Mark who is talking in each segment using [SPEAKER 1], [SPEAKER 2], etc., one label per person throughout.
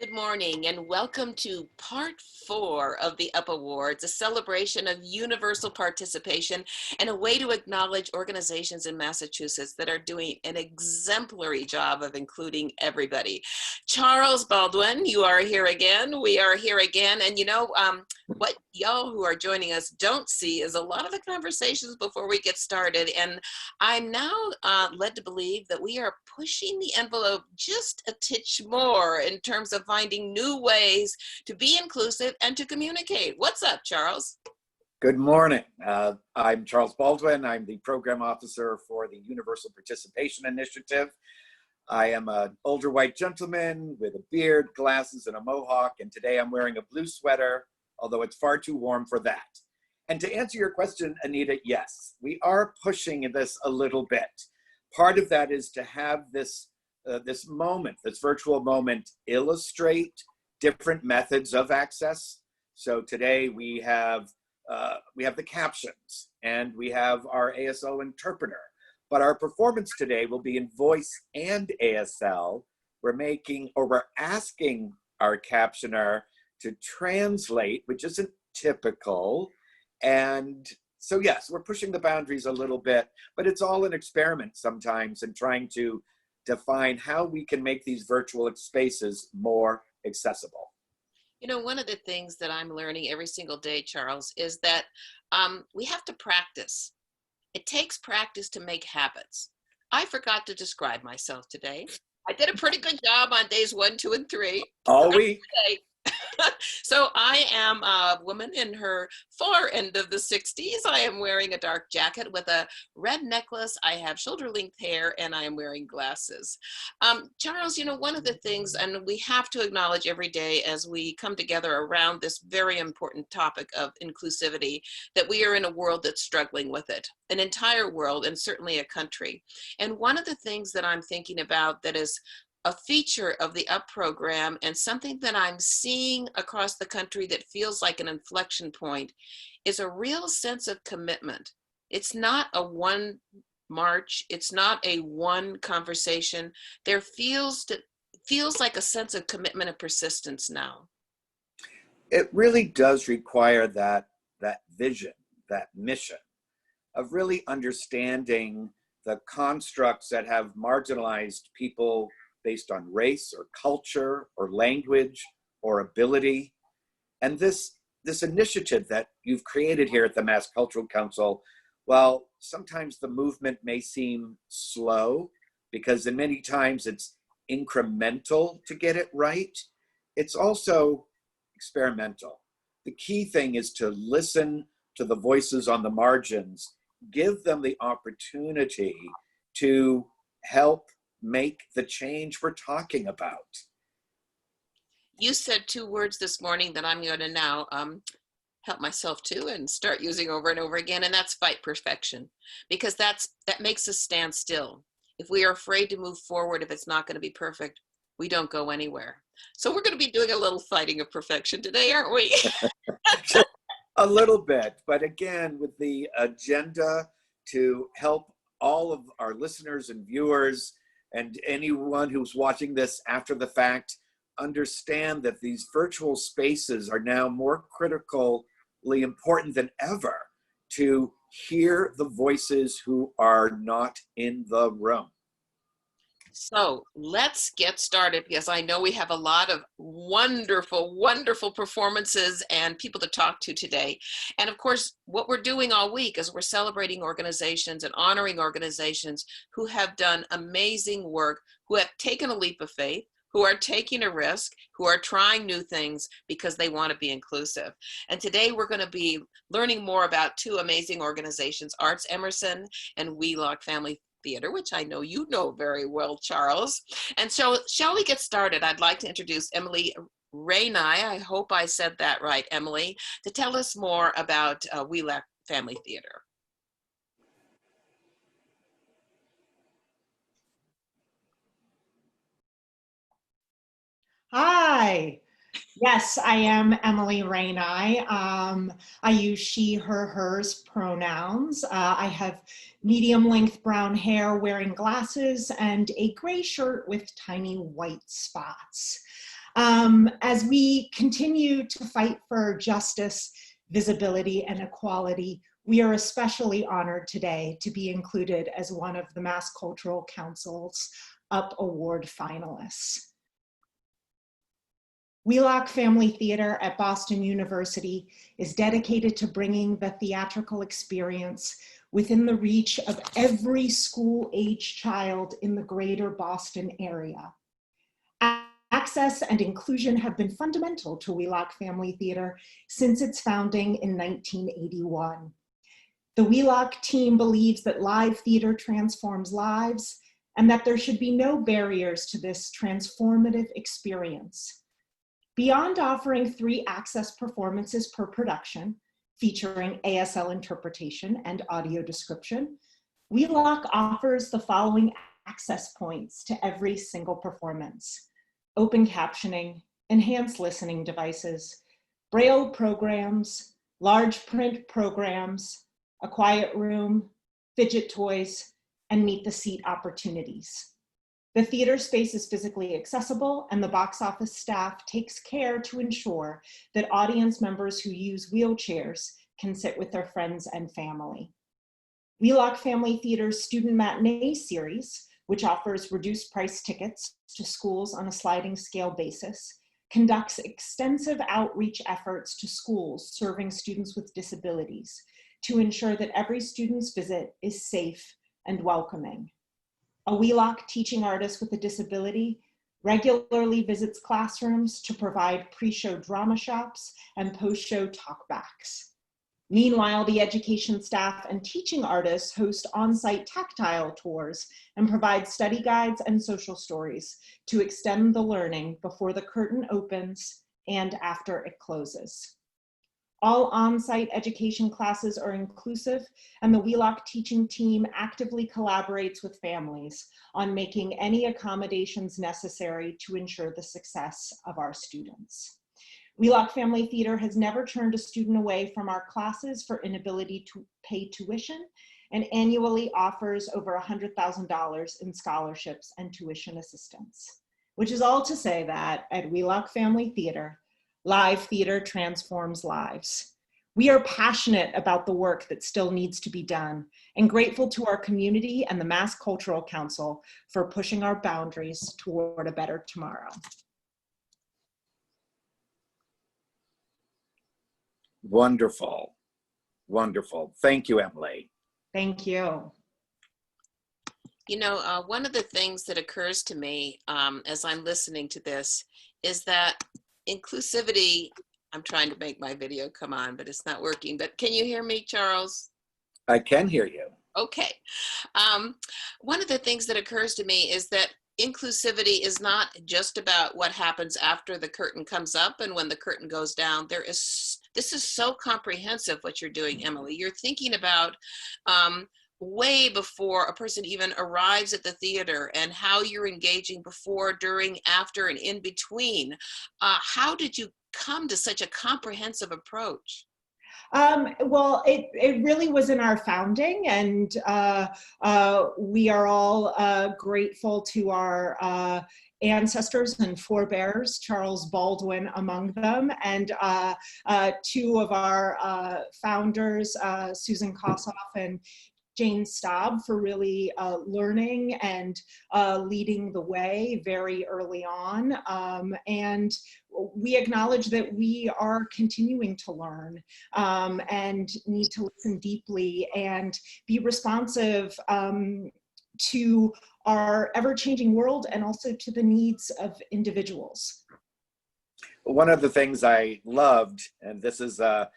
[SPEAKER 1] Good morning and welcome to part 4 of the UP Awards, a celebration of universal participation and a way to acknowledge organizations in Massachusetts that are doing an exemplary job of including everybody. Charles Baldwin, you are here again. We are here again. And what y'all who are joining us don't see is a lot of the conversations before we get started. And I'm now led to believe that we are pushing the envelope just a titch more in terms of finding new ways to be inclusive and to communicate. What's up, Charles?
[SPEAKER 2] Good morning. I'm Charles Baldwin. I'm the program officer for the Universal Participation Initiative. I am an older white gentleman with a beard, glasses, and a mohawk, and today I'm wearing a blue sweater, although it's far too warm for that. And to answer your question, Anita, yes, we are pushing this a little bit. Part of that is to have this moment, this virtual moment, illustrate different methods of access. So today we have the captions and we have our ASL interpreter, but our performance today will be in voice and ASL. We're asking our captioner to translate, which isn't typical. And so yes, we're pushing the boundaries a little bit, but it's all an experiment sometimes and trying to define how we can make these virtual spaces more accessible.
[SPEAKER 1] You know, one of the things that I'm learning every single day, Charles, is that we have to practice. It takes practice to make habits. I forgot to describe myself today. I did a pretty good job on days 1, 2, and 3.
[SPEAKER 2] All week.
[SPEAKER 1] So I am a woman in her far end of the 60s. I am wearing a dark jacket with a red necklace. I have shoulder-length hair and I am wearing glasses. Charles, you know, one of the things, and we have to acknowledge every day as we come together around this very important topic of inclusivity, that we are in a world that's struggling with it, an entire world and certainly a country. And one of the things that I'm thinking about that is a feature of the UP program and something that I'm seeing across the country that feels like an inflection point is a real sense of commitment. It's not a one march. It's not a one conversation. There feels like a sense of commitment and persistence now.
[SPEAKER 2] It really does require that vision, that mission of really understanding the constructs that have marginalized people based on race or culture or language or ability. And this initiative that you've created here at the Mass Cultural Council, well, sometimes the movement may seem slow because in many times it's incremental to get it right. It's also experimental. The key thing is to listen to the voices on the margins, give them the opportunity to help make the change we're talking about.
[SPEAKER 1] You said 2 words this morning that I'm going to now help myself to and start using over and over again, and that's fight perfection, because that makes us stand still. If we are afraid to move forward, if it's not going to be perfect, we don't go anywhere. So we're going to be doing a little fighting of perfection today, aren't we?
[SPEAKER 2] A little bit, but again, with the agenda to help all of our listeners and viewers and anyone who's watching this after the fact understand that these virtual spaces are now more critically important than ever to hear the voices who are not in the room.
[SPEAKER 1] So let's get started, because I know we have a lot of wonderful, wonderful performances and people to talk to today. And of course, what we're doing all week is we're celebrating organizations and honoring organizations who have done amazing work, who have taken a leap of faith, who are taking a risk, who are trying new things because they want to be inclusive. And today we're going to be learning more about 2 amazing organizations, ArtsEmerson and Wheelock Family Theater, which I know you know very well, Charles. And so shall we get started? I'd like to introduce Emily Rainai, I hope I said that right, Emily, to tell us more about Wheelock Family Theater.
[SPEAKER 3] Hi. Yes, I am Emily Rainai. I use she, her, hers pronouns. I have medium-length brown hair, wearing glasses, and a gray shirt with tiny white spots. As we continue to fight for justice, visibility, and equality, we are especially honored today to be included as one of the Mass Cultural Council's UP Award finalists. Wheelock Family Theater at Boston University is dedicated to bringing the theatrical experience within the reach of every school-age child in the greater Boston area. Access and inclusion have been fundamental to Wheelock Family Theater since its founding in 1981. The Wheelock team believes that live theater transforms lives and that there should be no barriers to this transformative experience. Beyond offering 3 access performances per production, featuring ASL interpretation and audio description, Wheelock offers the following access points to every single performance: open captioning, enhanced listening devices, Braille programs, large print programs, a quiet room, fidget toys, and meet the seat opportunities. The theater space is physically accessible, and the box office staff takes care to ensure that audience members who use wheelchairs can sit with their friends and family. Wheelock Family Theater's Student Matinee Series, which offers reduced price tickets to schools on a sliding scale basis, conducts extensive outreach efforts to schools serving students with disabilities to ensure that every student's visit is safe and welcoming. A Wheelock teaching artist with a disability regularly visits classrooms to provide pre-show drama shops and post-show talkbacks. Meanwhile, the education staff and teaching artists host on-site tactile tours and provide study guides and social stories to extend the learning before the curtain opens and after it closes. All on-site education classes are inclusive, and the Wheelock teaching team actively collaborates with families on making any accommodations necessary to ensure the success of our students. Wheelock Family Theater has never turned a student away from our classes for inability to pay tuition, and annually offers over $100,000 in scholarships and tuition assistance, which is all to say that at Wheelock Family Theater, live theater transforms lives. We are passionate about the work that still needs to be done and grateful to our community and the Mass Cultural Council for pushing our boundaries toward a better tomorrow.
[SPEAKER 2] Wonderful, wonderful. Thank you, Emily.
[SPEAKER 3] Thank you.
[SPEAKER 1] You know, one of the things that occurs to me as I'm listening to this is that inclusivity, I'm trying to make my video come on, but it's not working. But can you hear me, Charles?
[SPEAKER 2] I can hear you.
[SPEAKER 1] Okay. One of the things that occurs to me is that inclusivity is not just about what happens after the curtain comes up and when the curtain goes down. This is so comprehensive what you're doing, Emily. You're thinking about way before a person even arrives at the theater and how you're engaging before, during, after, and in between. How did you come to such a comprehensive approach?
[SPEAKER 3] Well, it really was in our founding, and we are all grateful to our ancestors and forebears, Charles Baldwin among them, and 2 of our founders, Susan Kossoff and Jane Staub, for really learning and leading the way very early on. And we acknowledge that we are continuing to learn and need to listen deeply and be responsive to our ever-changing world and also to the needs of individuals.
[SPEAKER 2] One of the things I loved, and this is a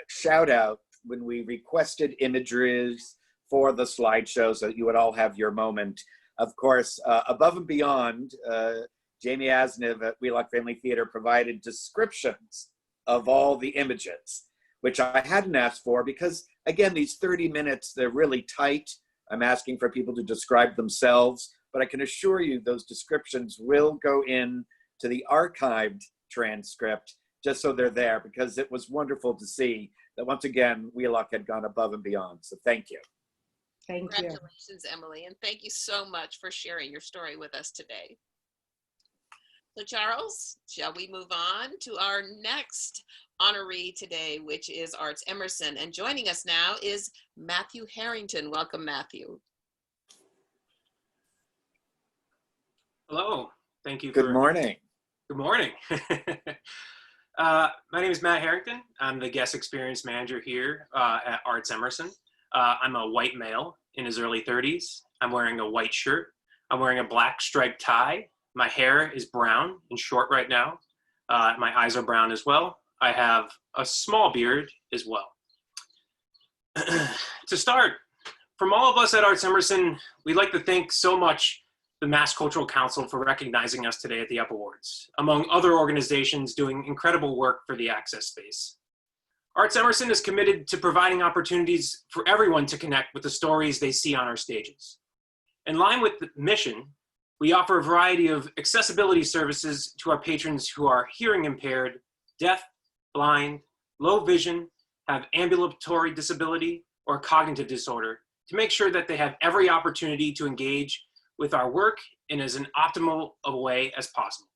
[SPEAKER 2] shout out, when we requested images for the slideshow so that you would all have your moment. Of course, above and beyond, Jamie Asniv at Wheelock Family Theater provided descriptions of all the images, which I hadn't asked for because, again, these 30 minutes, they're really tight. I'm asking for people to describe themselves, but I can assure you those descriptions will go in to the archived transcript just so they're there, because it was wonderful to see that once again, Wheelock had gone above and beyond. So thank you.
[SPEAKER 3] Thank you.
[SPEAKER 1] Congratulations, Emily, and thank you so much for sharing your story with us today. So Charles, shall we move on to our next honoree today, which is ArtsEmerson. And joining us now is Matthew Harrington. Welcome, Matthew.
[SPEAKER 4] Hello. Thank you.
[SPEAKER 2] Good morning.
[SPEAKER 4] Good morning. My name is Matt Harrington. I'm the guest experience manager here at ArtsEmerson. I'm a white male in his early 30s. I'm wearing a white shirt. I'm wearing a black striped tie. My hair is brown and short right now. My eyes are brown as well. I have a small beard as well. To start, from all of us at ArtsEmerson, we'd like to thank so much the Mass Cultural Council for recognizing us today at the UP Awards, among other organizations doing incredible work for the access space. ArtsEmerson is committed to providing opportunities for everyone to connect with the stories they see on our stages. In line with the mission, we offer a variety of accessibility services to our patrons who are hearing impaired, deaf, blind, low vision, have ambulatory disability, or cognitive disorder, to make sure that they have every opportunity to engage with our work in as an optimal a way as possible.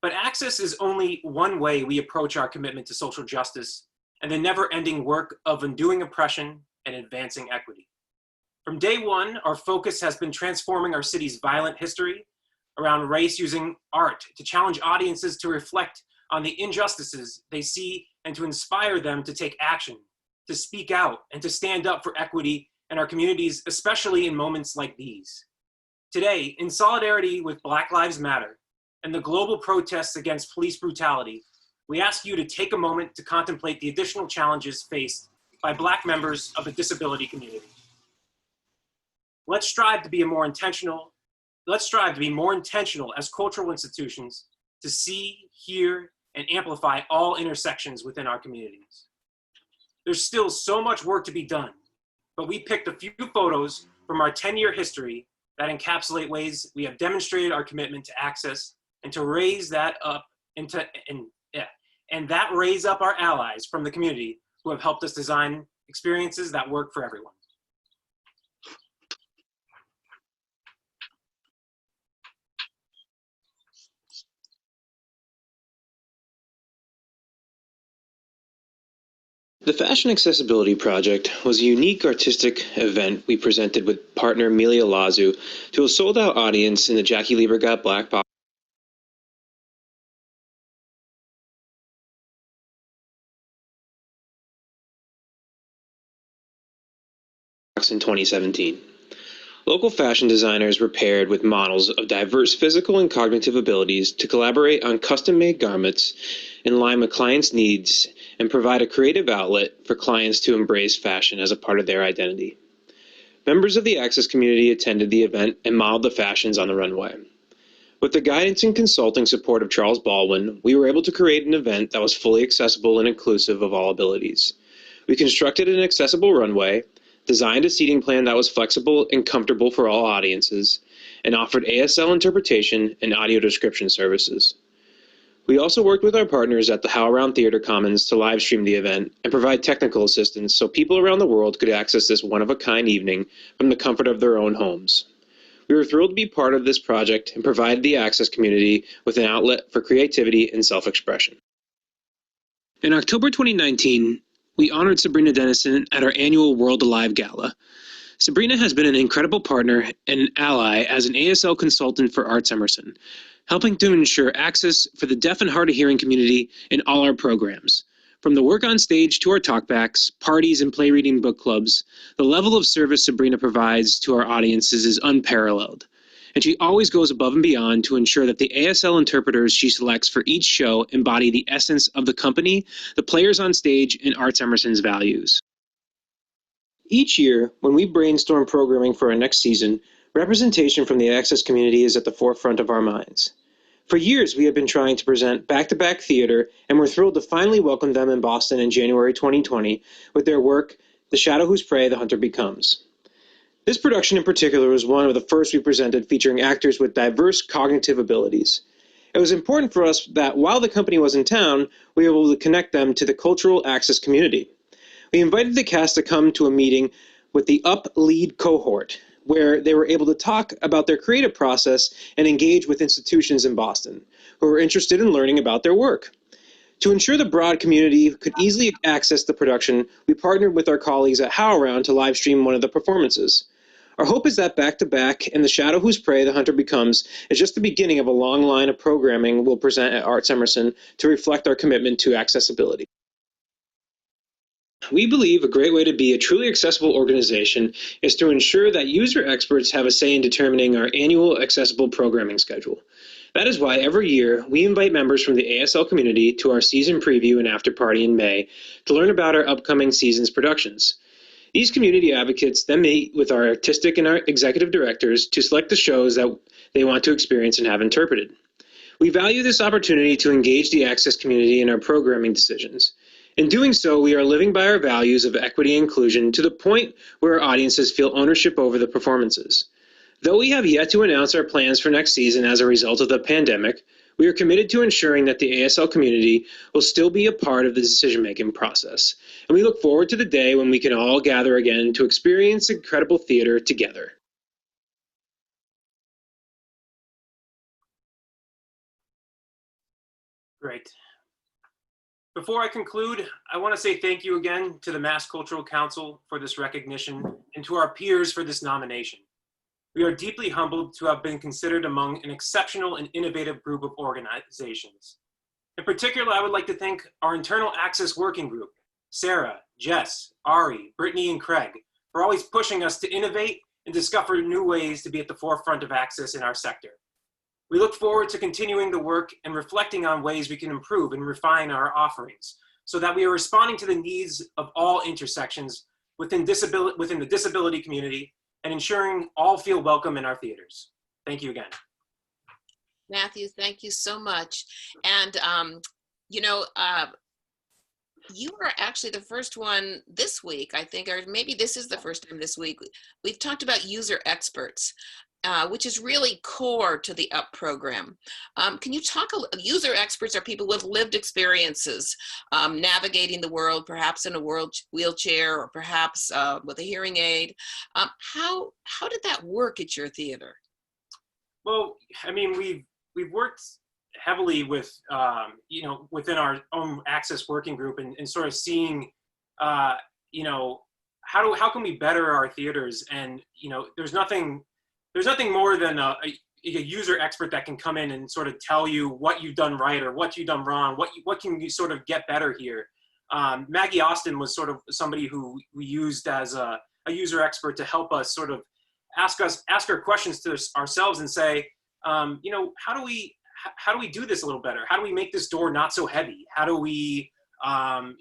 [SPEAKER 4] But access is only one way we approach our commitment to social justice and the never-ending work of undoing oppression and advancing equity. From day one, our focus has been transforming our city's violent history around race using art to challenge audiences to reflect on the injustices they see and to inspire them to take action, to speak out, and to stand up for equity in our communities, especially in moments like these. Today, in solidarity with Black Lives Matter and the global protests against police brutality, we ask you to take a moment to contemplate the additional challenges faced by Black members of the disability community. Let's strive to be more intentional as cultural institutions to see, hear, and amplify all intersections within our communities. There's still so much work to be done, but we picked a few photos from our 10-year history that encapsulate ways we have demonstrated our commitment to access and to raise that up and that raise up our allies from the community who have helped us design experiences that work for everyone.
[SPEAKER 5] The Fashion Accessibility Project was a unique artistic event we presented with partner Amelia Lazu to a sold-out audience in the Jackie Lieber Got Black box in 2017. Local fashion designers were paired with models of diverse physical and cognitive abilities to collaborate on custom-made garments in line with clients' needs and provide a creative outlet for clients to embrace fashion as a part of their identity. Members of the Access community attended the event and modeled the fashions on the runway. With the guidance and consulting support of Charles Baldwin, we were able to create an event that was fully accessible and inclusive of all abilities. We constructed an accessible runway, designed a seating plan that was flexible and comfortable for all audiences, and offered ASL interpretation and audio description services. We also worked with our partners at the HowlRound Theater Commons to live stream the event and provide technical assistance so people around the world could access this one-of-a-kind evening from the comfort of their own homes. We were thrilled to be part of this project and provide the Access community with an outlet for creativity and self-expression. In October 2019, we honored Sabrina Dennis at our annual World Alive Gala. Sabrina has been an incredible partner and an ally as an ASL consultant for ArtsEmerson, helping to ensure access for the deaf and hard of hearing community in all our programs. From the work on stage to our talkbacks, parties, and play reading book clubs, the level of service Sabrina provides to our audiences is unparalleled. And she always goes above and beyond to ensure that the ASL interpreters she selects for each show embody the essence of the company, the players on stage, and ArtsEmerson's values. Each year, when we brainstorm programming for our next season, representation from the Access community is at the forefront of our minds. For years, we have been trying to present back-to-back theater, and we're thrilled to finally welcome them in Boston in January 2020 with their work, The Shadow Whose Prey the Hunter Becomes. This production in particular was one of the first we presented featuring actors with diverse cognitive abilities. It was important for us that while the company was in town, we were able to connect them to the cultural Access community. We invited the cast to come to a meeting with the UP lead cohort, where they were able to talk about their creative process and engage with institutions in Boston who were interested in learning about their work. To ensure the broad community could easily access the production, we partnered with our colleagues at HowlRound to live stream one of the performances. Our hope is that Back to Back and The Shadow Whose Prey the Hunter Becomes is just the beginning of a long line of programming we'll present at ArtsEmerson to reflect our commitment to accessibility. We believe a great way to be a truly accessible organization is to ensure that user experts have a say in determining our annual accessible programming schedule. That is why every year we invite members from the ASL community to our season preview and after party in May to learn about our upcoming season's productions. These community advocates then meet with our artistic and our executive directors to select the shows that they want to experience and have interpreted. We value this opportunity to engage the Access community in our programming decisions. In doing so, we are living by our values of equity and inclusion to the point where our audiences feel ownership over the performances. Though we have yet to announce our plans for next season as a result of the pandemic, we are committed to ensuring that the ASL community will still be a part of the decision-making process, and we look forward to the day when we can all gather again to experience incredible theater together.
[SPEAKER 4] Great. Before I conclude, I want to say thank you again to the Mass Cultural Council for this recognition and to our peers for this nomination. We are deeply humbled to have been considered among an exceptional and innovative group of organizations. In particular, I would like to thank our internal Access Working Group, Sarah, Jess, Ari, Brittany, and Craig, for always pushing us to innovate and discover new ways to be at the forefront of access in our sector. We look forward to continuing the work and reflecting on ways we can improve and refine our offerings so that we are responding to the needs of all intersections within the disability community and ensuring all feel welcome in our theaters. Thank you again.
[SPEAKER 1] Matthew, thank you so much. And, you know, you are actually the first one this week, I think, or maybe this is the first time this week. We've talked about user experts, which is really core to the UP program. Can you talk, user experts are people with lived experiences, navigating the world, perhaps in a wheelchair or perhaps with a hearing aid. How did that work at your theater?
[SPEAKER 4] Well, I mean, we've worked heavily with, you know, within our own Access Working Group and sort of seeing, you know, how can we better our theaters? And, you know, there's nothing more than a user expert that can come in and sort of tell you what you've done right or what you've done wrong, what can you sort of get better here. Maggie Austin was sort of somebody who we used as a user expert to help us sort of ask our questions to ourselves and say, you know, how do we do this a little better? How do we make this door not so heavy? How do we,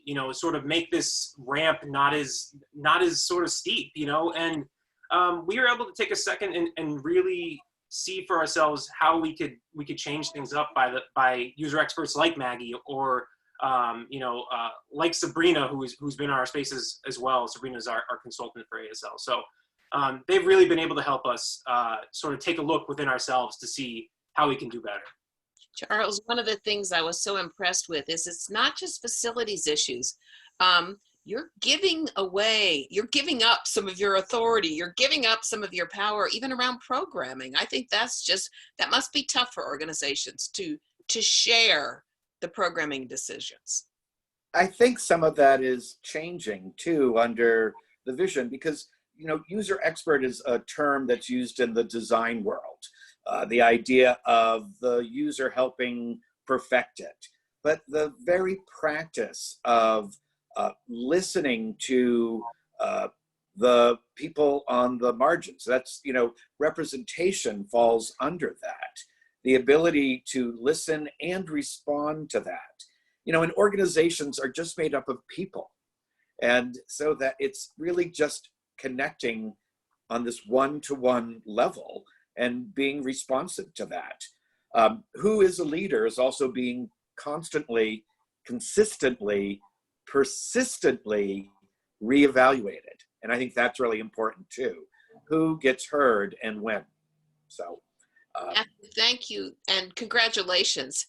[SPEAKER 4] you know, sort of make this ramp not as sort of steep, you know? And we were able to take a second and really see for ourselves how we could change things up by user experts like Maggie or you know, like Sabrina, who's been in our spaces as well. Sabrina's our consultant for ASL. So they've really been able to help us sort of take a look within ourselves to see how we can do better.
[SPEAKER 1] Charles, one of the things I was so impressed with is it's not just facilities issues. You're giving up some of your authority, you're giving up some of your power, even around programming. I think that must be tough for organizations to share the programming decisions.
[SPEAKER 2] I think some of that is changing too under the vision because, you know, user expert is a term that's used in the design world. The idea of the user helping perfect it, but the very practice of listening to the people on the margins. That's, you know, representation falls under that. The ability to listen and respond to that. You know, and organizations are just made up of people. And so that it's really just connecting on this one-to-one level and being responsive to that. Who is a leader is also being constantly, consistently, persistently reevaluated. And I think that's really important too. Who gets heard and when. So.
[SPEAKER 1] Thank you and congratulations.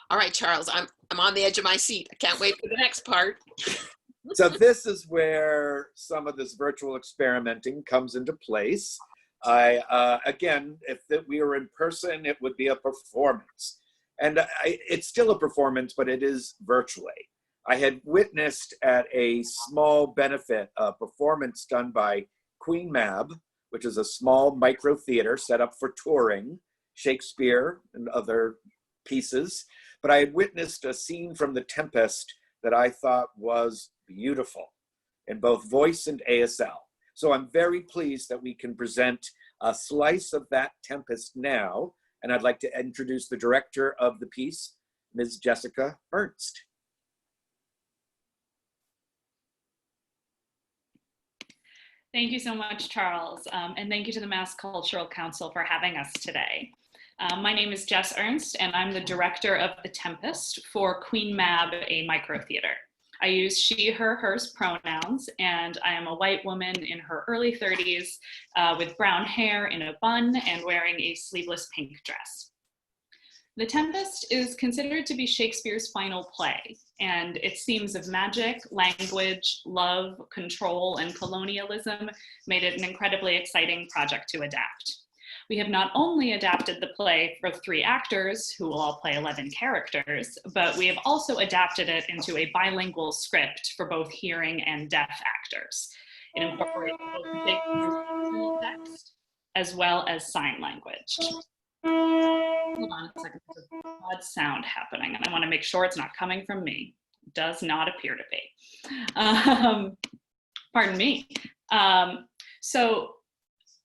[SPEAKER 1] All right, Charles, I'm on the edge of my seat. I can't wait for the next part.
[SPEAKER 2] So this is where some of this virtual experimenting comes into place. Again, if we were in person, it would be a performance. And it's still a performance, but it is virtually. I had witnessed at a small benefit a performance done by Queen Mab, which is a small micro theater set up for touring, Shakespeare and other pieces. But I had witnessed a scene from The Tempest that I thought was beautiful in both voice and ASL. So I'm very pleased that we can present a slice of that Tempest now. And I'd like to introduce the director of the piece, Ms. Jessica Ernst.
[SPEAKER 6] Thank you so much, Charles. And thank you to the Mass Cultural Council for having us today. My name is Jess Ernst, and I'm the director of The Tempest for Queen Mab, a micro theater. I use she, her, hers pronouns, and I am a white woman in her early 30s with brown hair in a bun and wearing a sleeveless pink dress. The Tempest is considered to be Shakespeare's final play, and its themes of magic, language, love, control, and colonialism made it an incredibly exciting project to adapt. We have not only adapted the play for 3 actors, who will all play 11 characters, but we have also adapted it into a bilingual script for both hearing and deaf actors. It incorporates both Shakespeare's original text as well as sign language. Hold on a second, there's a odd sound happening, and I want to make sure it's not coming from me. It does not appear to be. Pardon me. So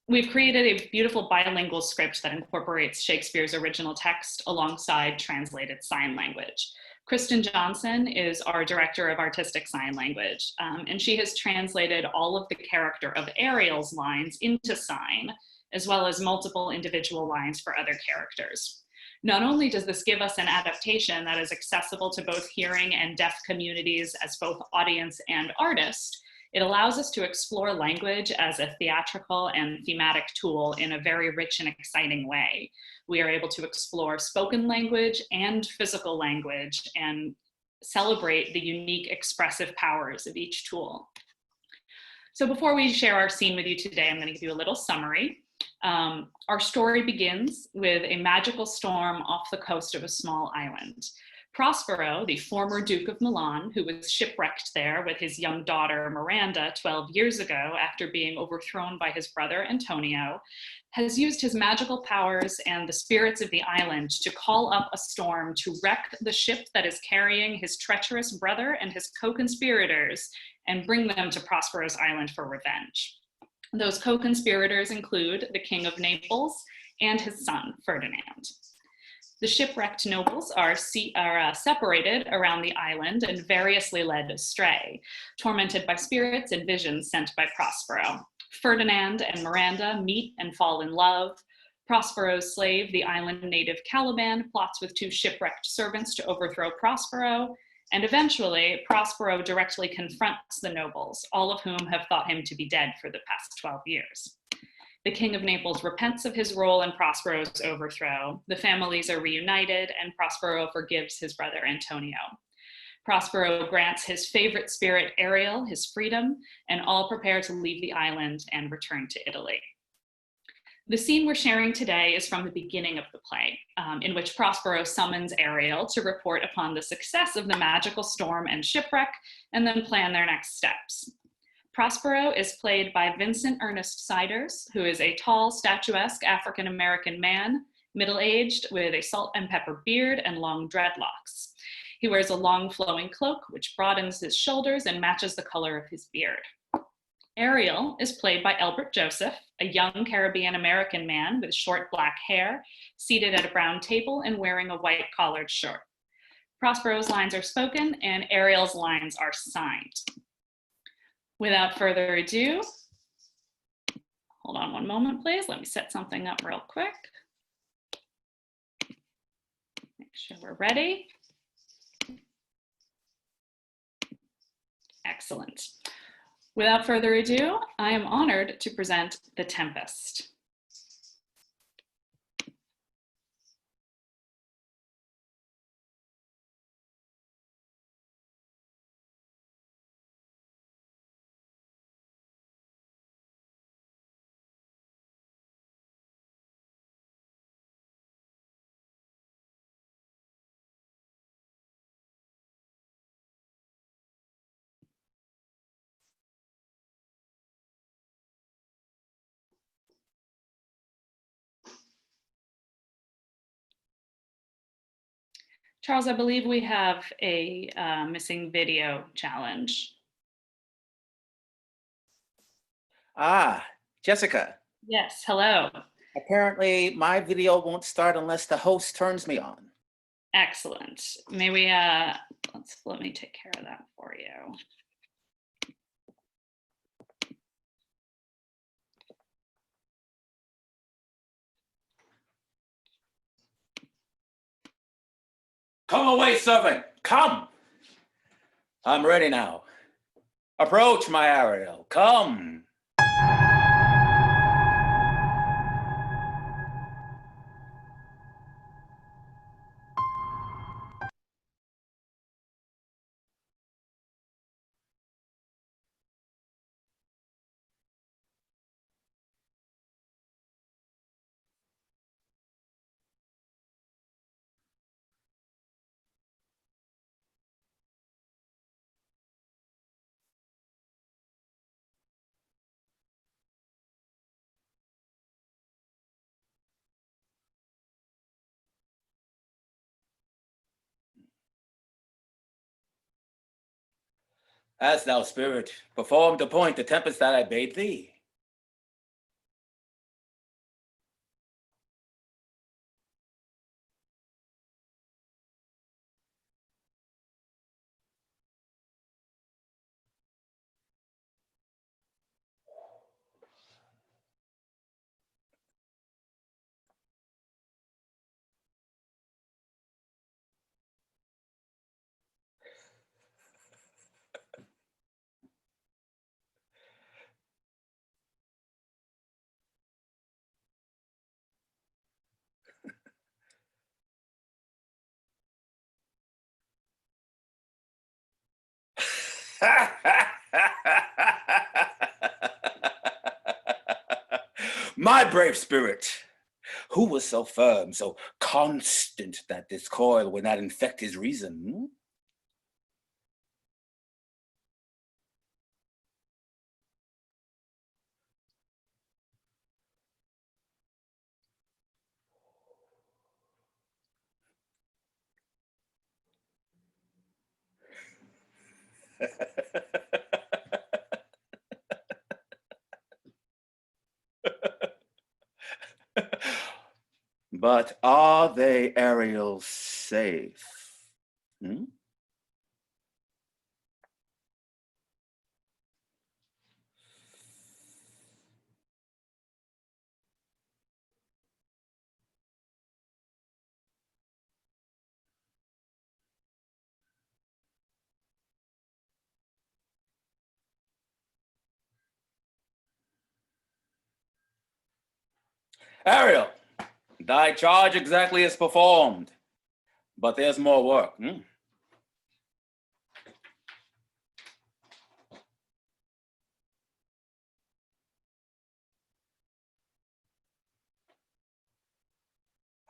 [SPEAKER 6] we've created a beautiful bilingual script that incorporates Shakespeare's original text alongside translated sign language. Kristen Johnson is our director of artistic sign language, and she has translated all of the character of Ariel's lines into sign, as well as multiple individual lines for other characters. Not only does this give us an adaptation that is accessible to both hearing and deaf communities as both audience and artist, it allows us to explore language as a theatrical and thematic tool in a very rich and exciting way. We are able to explore spoken language and physical language and celebrate the unique expressive powers of each tool. So before we share our scene with you today, I'm going to give you a little summary. Our story begins with a magical storm off the coast of a small island. Prospero, the former Duke of Milan, who was shipwrecked there with his young daughter Miranda 12 years ago after being overthrown by his brother Antonio, has used his magical powers and the spirits of the island to call up a storm to wreck the ship that is carrying his treacherous brother and his co-conspirators and bring them to Prospero's island for revenge. Those co-conspirators include the King of Naples and his son, Ferdinand. The shipwrecked nobles are separated around the island and variously led astray, tormented by spirits and visions sent by Prospero. Ferdinand and Miranda meet and fall in love. Prospero's slave, the island native Caliban, plots with 2 shipwrecked servants to overthrow Prospero, and eventually Prospero directly confronts the nobles, all of whom have thought him to be dead for the past 12 years. The King of Naples repents of his role in Prospero's overthrow. The families are reunited, and Prospero forgives his brother Antonio. Prospero grants his favorite spirit, Ariel, his freedom, and all prepare to leave the island and return to Italy. The scene we're sharing today is from the beginning of the play, in which Prospero summons Ariel to report upon the success of the magical storm and shipwreck, and then plan their next steps. Prospero is played by Vincent Ernest Siders, who is a tall, statuesque African-American man, middle-aged, with a salt and pepper beard and long dreadlocks. He wears a long flowing cloak, which broadens his shoulders and matches the color of his beard. Ariel is played by Elbert Joseph, a young Caribbean-American man with short black hair, seated at a brown table and wearing a white collared shirt. Prospero's lines are spoken and Ariel's lines are signed. Without further ado, hold on one moment, please. Let me set something up real quick. Make sure we're ready. Excellent. Without further ado, I am honored to present The Tempest. Charles, I believe we have a missing video challenge.
[SPEAKER 7] Ah, Jessica.
[SPEAKER 6] Yes, hello.
[SPEAKER 7] Apparently my video won't start unless the host turns me on.
[SPEAKER 6] Excellent. May we, let me take care of that for you.
[SPEAKER 7] Come away, servant, come. I'm ready now. Approach, my Ariel, come. As thou, spirit, perform to point the tempest that I bade thee. My brave spirit, who was so firm, so constant that this coil would not infect his reason? But are they, Ariel, safe? Hmm? Ariel, thy charge exactly is performed, but there's more work. Hmm?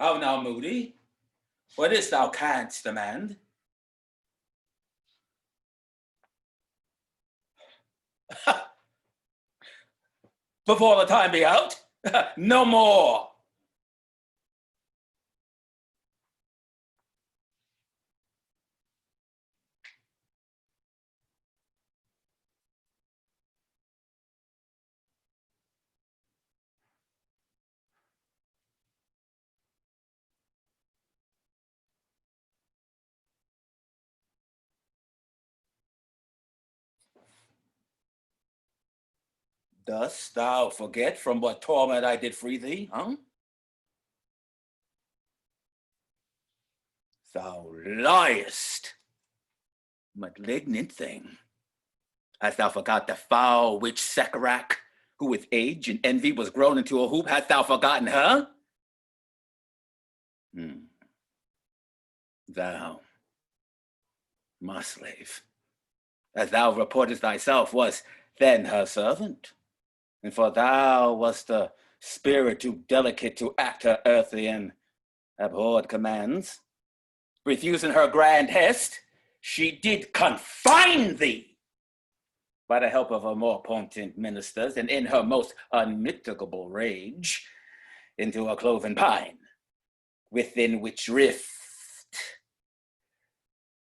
[SPEAKER 7] How now, Moody? What is thou canst demand? Before the time be out? No more. Dost thou forget from what torment I did free thee, huh? Thou liest, malignant thing. Hast thou forgot the foul witch Sacarac, who with age and envy was grown into a hoop? Hast thou forgotten her? Thou, my slave, as thou reportest thyself, was then her servant. And for thou wast a spirit too delicate to act her earthly and abhorred commands. Refusing her grand hest, she did confine thee by the help of her more potent ministers, and in her most unmitigable rage, into a cloven pine, within which rift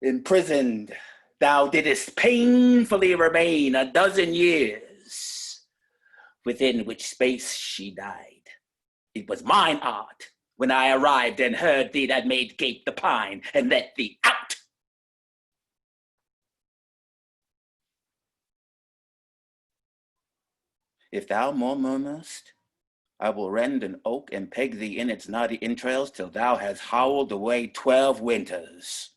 [SPEAKER 7] Imprisoned, thou didst painfully remain 12 years, within which space she died. It was mine art, when I arrived and heard thee, that made gape the pine and let thee out. If thou more murmurest, I will rend an oak and peg thee in its knotty entrails till thou hast howled away 12 winters.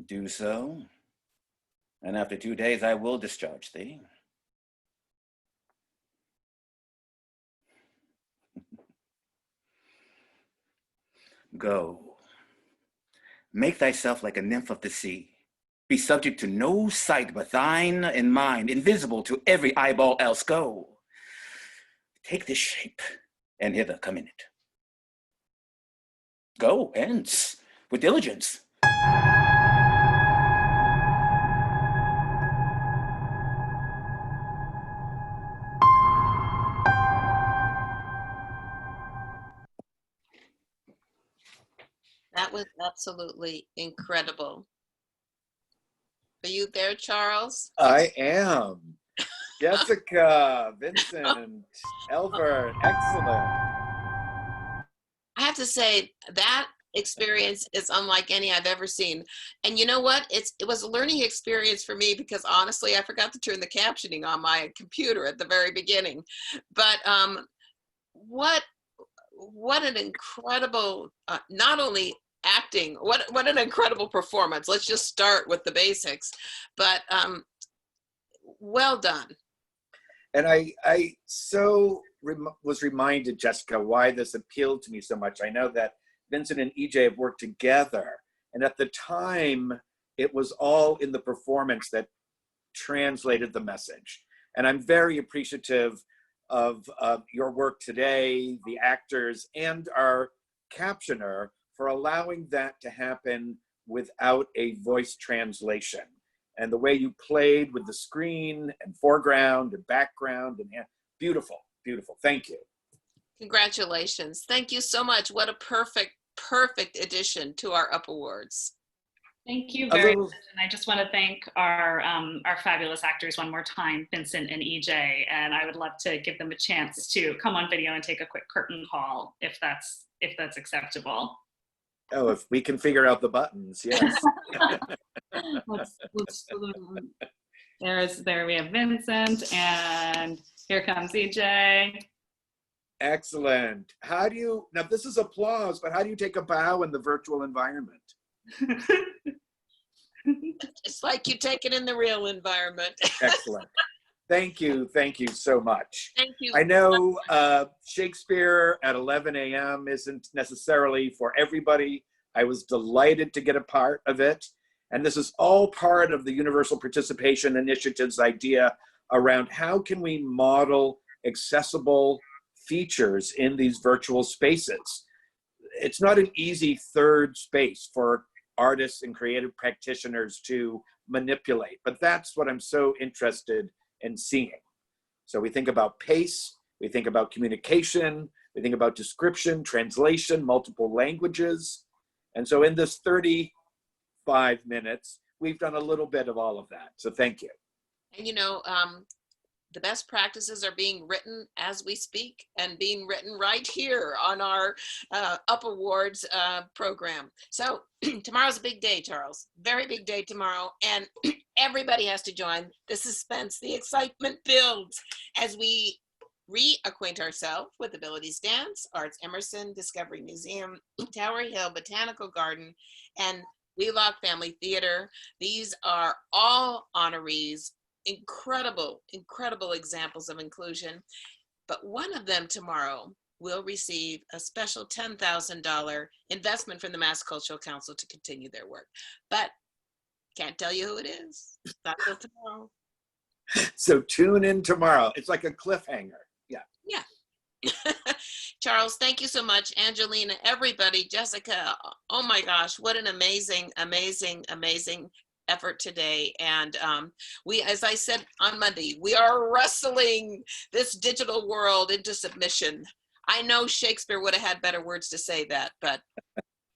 [SPEAKER 7] Do so, and after 2 days I will discharge thee. Go, make thyself like a nymph of the sea. Be subject to no sight but thine and mine, invisible to every eyeball else. Go, take this shape, and hither come in it. Go, hence, with diligence.
[SPEAKER 1] That was absolutely incredible. Are you there, Charles?
[SPEAKER 2] I am. Jessica, Vincent, Elver, excellent.
[SPEAKER 1] I have to say that experience is unlike any I've ever seen. And you know what? It was a learning experience for me because honestly, I forgot to turn the captioning on my computer at the very beginning. But what an incredible, not only acting, what an incredible performance. Let's just start with the basics, but well done.
[SPEAKER 2] And I was reminded, Jessica, why this appealed to me so much. I know that Vincent and EJ have worked together, and at the time, it was all in the performance that translated the message. And I'm very appreciative of your work today, the actors, and our captioner for allowing that to happen without a voice translation. And the way you played with the screen and foreground and background, and beautiful, beautiful. Thank you.
[SPEAKER 1] Congratulations. Thank you so much. What a perfect addition to our Up Awards.
[SPEAKER 6] Thank you very much. And I just want to thank our fabulous actors one more time, Vincent and EJ. And I would love to give them a chance to come on video and take a quick curtain call if that's acceptable.
[SPEAKER 2] Oh, if we can figure out the buttons, yes.
[SPEAKER 6] There we have Vincent, and here comes EJ.
[SPEAKER 2] Excellent. How do you, now this is applause, but how do you take a bow in the virtual environment?
[SPEAKER 1] It's like you take it in the real environment.
[SPEAKER 2] Excellent. Thank you so much.
[SPEAKER 1] Thank you.
[SPEAKER 2] I know Shakespeare at 11 a.m. isn't necessarily for everybody. I was delighted to get a part of it. And this is all part of the Universal Participation Initiative's idea around how can we model accessible features in these virtual spaces. It's not an easy third space for artists and creative practitioners to manipulate, but that's what I'm so interested in seeing. So we think about pace, we think about communication, we think about description, translation, multiple languages. And so in this 35 minutes, we've done a little bit of all of that. So thank you.
[SPEAKER 1] And you know, the best practices are being written as we speak and being written right here on our Up Awards program. So tomorrow's a big day, Charles. Very big day tomorrow. And everybody has to join. The suspense, the excitement builds as we reacquaint ourselves with Abilities Dance, ArtsEmerson, Discovery Museum, Tower Hill Botanical Garden, and Wheelock Family Theater. These are all honorees, incredible examples of inclusion. But one of them tomorrow will receive a special $10,000 investment from the Mass Cultural Council to continue their work. But can't tell you who it is. Not till tomorrow.
[SPEAKER 2] So tune in tomorrow. It's like a cliffhanger. Yeah.
[SPEAKER 1] Yeah. Charles, thank you so much. Angelina, everybody, Jessica, oh my gosh, what an amazing, amazing, amazing effort today. And we, as I said on Monday, we are wrestling this digital world into submission. I know Shakespeare would have had better words to say that, but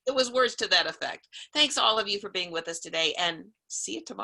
[SPEAKER 1] it was words to that effect. Thanks all of you for being with us today, and see you tomorrow.